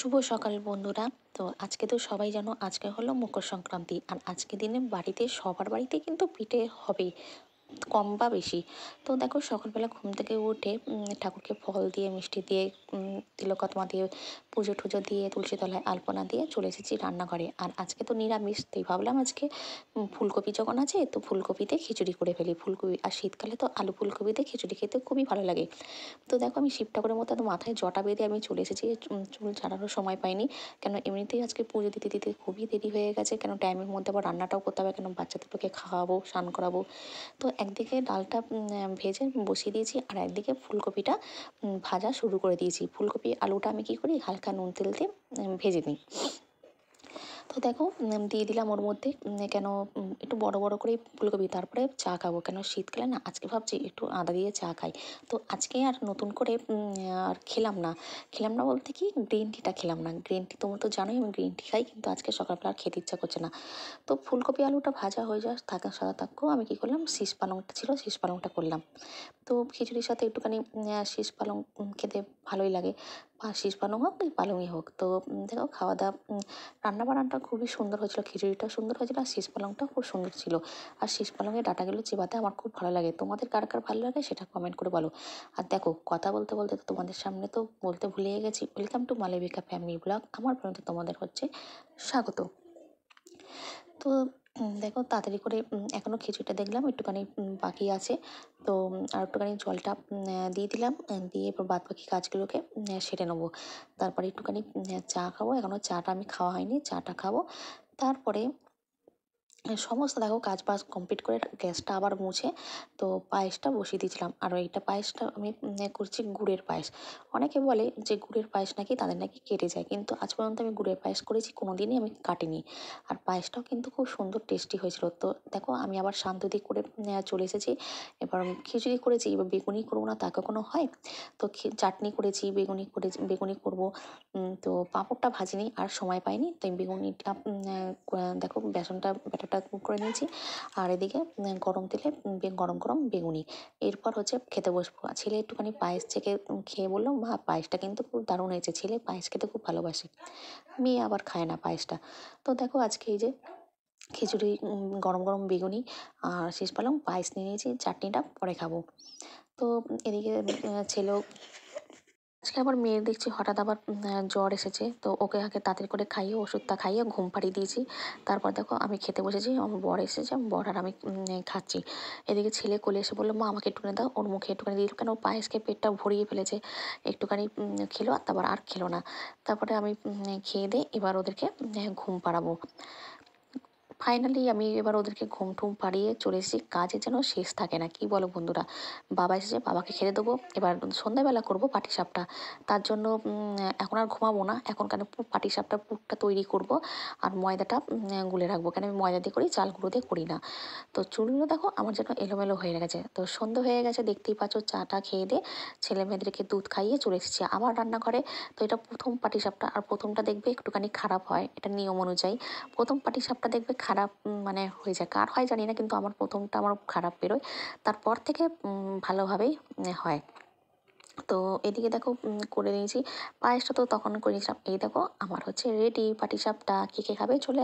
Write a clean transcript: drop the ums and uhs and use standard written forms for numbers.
শুভ সকাল বন্ধুরা। তো আজকে তো সবাই জানো আজকে হলো মকর সংক্রান্তি, আর আজকে দিনে বাড়িতে সবার বাড়িতে কিন্তু পিঠে হবেই, কম বা বেশি। তো দেখো সকালবেলা ঘুম থেকে উঠে ঠাকুরকে ফল দিয়ে মিষ্টি দিয়ে তিলকতমা দিয়ে পুজো টুজো দিয়ে তুলসী তলায় আলপনা দিয়ে চলে এসেছি রান্নাঘরে। আর আজকে তো নিরামিষ, তাই ভাবলাম আজকে ফুলকপি যখন আছে তো ফুলকপিতে খিচুড়ি করে ফেলি। ফুলকপি আর শীতকালে তো আলু ফুলকপিতে খিচুড়ি খেতে খুবই ভালো লাগে। তো দেখো আমি শিব ঠাকুরের মতো একদম মাথায় জটা বেঁধে আমি চলে এসেছি, চুল ছাড়ারও সময় পাইনি, কেন এমনিতেই আজকে পুজো দিতে দিতে খুবই দেরি হয়ে গেছে, কেন টাইমের মধ্যে আবার রান্নাটাও করতে হবে, কেন বাচ্চা দুটোকে খাওয়াবো, স্নান করাবো। তো একদিকে ডালটা ভেজে বসিয়ে দিয়েছি, আর একদিকে ফুলকপিটা ভাজা শুরু করে দিয়েছি। ফুলকপি আলুটা আমি কী করি, হালকা নুন তেল দিয়ে ভেজে নিই। তো দেখো দিয়ে দিলাম ওর মধ্যে কেন একটু বড় বড় করেই ফুলকপি, তারপরে চা খাবো, কেন শীতকালে না আজকে ভাবছি একটু আদা দিয়ে চা খাই। তো আজকে আর নতুন করে আর খেলাম না বলতে কি গ্রিন টিটা খেলাম না। গ্রিন টি তোমরা তো জানোই আমি গ্রিন টি খাই, কিন্তু আজকে সকালবেলা আর খেতে ইচ্ছা করছে না। তো ফুলকপি আলুটা ভাজা হয়ে যাওয়ার সাদা থাকলেও আমি কী করলাম, শীষ পালংটা ছিল শীষ পালংটা করলাম। তো খিচুড়ির সাথে একটুখানি শীষ পালং খেতে ভালোই লাগে, বা শীষ পালং হোক কি পালংই হোক। তো দেখো খাওয়া দাওয়া রান্নাবান্নাটা খুবই সুন্দর হয়েছিল, খিচুড়িটাও সুন্দর হয়েছিল, আর শীষ পালংটাও খুব সুন্দর ছিল। আর শীষ পালংয়ের ডাঁটাগুলো চিবাতে আমার খুব ভালো লাগে। তোমাদের কার কার ভালো লাগে সেটা কমেন্ট করে বলো। আর দেখো কথা বলতে বলতে তো তোমাদের সামনে তো বলতে ভুলেই গেছি, welcome to Malabika family blog. আমার পর্যন্ত তোমাদের হচ্ছে স্বাগত। তো দেখো তাড়াতাড়ি করে এখনও খিচুড়িটা দেখলাম একটুখানি বাকি আছে। তো আর একটুখানি জলটা দিয়ে দিলাম, দিয়ে এবার বাদ বাকি কাজগুলোকে সেরে নেবো। তারপরে একটুখানি চা খাবো, এখনও চাটা আমি খাওয়া হয়নি, চাটা খাবো। তারপরে সমস্ত দেখো কাজ বাজ কমপ্লিট করে গ্যাসটা আবার মুছে তো পায়েসটা বসিয়ে দিয়েছিলাম। আর এইটা পায়েসটা আমি করছি গুড়ের পায়েস। অনেকে বলে যে গুড়ের পায়েস নাকি তাদের নাকি কেটে যায়, কিন্তু আজ পর্যন্ত আমি গুড়ের পায়েস করেছি, কোনো দিনই আমি কাটিনি। আর পায়েসটাও কিন্তু খুব সুন্দর টেস্টি হয়েছিল। তো দেখো আমি আবার শান্তদি করে চলে এসেছি। এবার খিচুড়ি করেছি, এবার বেগুনি করবো না তা কখনো হয়। তো চাটনি করেছি, বেগুনি করবো। তো পাঁপড়টা ভাজিনি, আর সময় পাইনি, তাই বেগুনিটা দেখো বেসনটা ব্যাটারটা করে নিয়েছি। আর এদিকে গরম তেলে গরম গরম বেগুনি। এরপর হচ্ছে খেতে বসবো। ছেলে একটুখানি পায়েস থেকে খেয়ে বললো, মা পায়েসটা কিন্তু খুব দারুণ হয়েছে। ছেলে পায়েস খেতে খুব ভালোবাসে, মেয়ে আবার খায় না পায়েসটা। তো দেখো আজকে এই যে খিচুড়ি, গরম গরম বেগুনি আর শেষ পালং পায়েস নিয়ে নিয়েছি, চাটনিটা পরে খাবো। তো এদিকে ছেলেও আজকে আবার মেয়ের দেখছি হঠাৎ আবার জ্বর এসেছে, তো ওকে আগে তাড়াতাড়ি করে খাইয়ে ওষুধটা খাইয়ে ঘুম পাড়িয়ে দিয়েছি। তারপর দেখো আমি খেতে বসেছি, আমার বর এসেছে, আমার বর আর আমি খাচ্ছি। এদিকে ছেলে কোলে এসে বললো, মা আমাকে একটুখানি দাও, ওর মুখে একটুখানি দিয়ে দিল, কেন পায়েস খেয়ে পেটটা ভরিয়ে ফেলেছে। একটুখানি খেলো, আর তারপর আর খেলো না। তারপরে আমি খেয়ে দিয়ে এবার ওদেরকে ঘুম পাড়াবো। ফাইনালি আমি এবার ওদেরকে ঘুম টুম পাড়িয়ে চলে এসেছি। কাজের যেন শেষ থাকে না, কি বলো বন্ধুরা। বাবা এসেছে, বাবাকে খেতে দেবো, এবার সন্ধ্যাবেলা করবো পাটিসাপটা। তার জন্য এখন আর ঘুমাবো না, এখন কেন পাটিসাপটার পুরটা তৈরি করব। আর ময়দাটা গুলে রাখবো, কেন আমি ময়দা দিয়ে করি, চাল গুঁড়ো দিয়ে করি না। তো চুলগুলো দেখো আমার যেন এলোমেলো হয়ে গেছে। তো সন্ধ্যে হয়ে গেছে, দেখতেই পাচ্ছ, চাটা খেয়ে দিয়ে ছেলে মেয়েদেরকে দুধ খাইয়ে চলে এসেছি আমার রান্নাঘরে। তো এটা প্রথম পাটিসাপটা, আর প্রথমটা দেখবে একটুখানি খারাপ হয়, এটা নিয়ম অনুযায়ী। প্রথম পাটিসাপটা দেখবে খারাপ মানে হয়ে যায়, কার হয় জানি না, কিন্তু আমার প্রথমটা আমার খারাপ বেরোয়। তারপর থেকে ভালোভাবেই হয়। তো এদিকে দেখো করে নিয়েছি পায়েসটা, তো তখন করে নিয়েছিলাম। এই দেখো আমার হচ্ছে রেডি পাটিসাপটা, কে কে খাবে চলে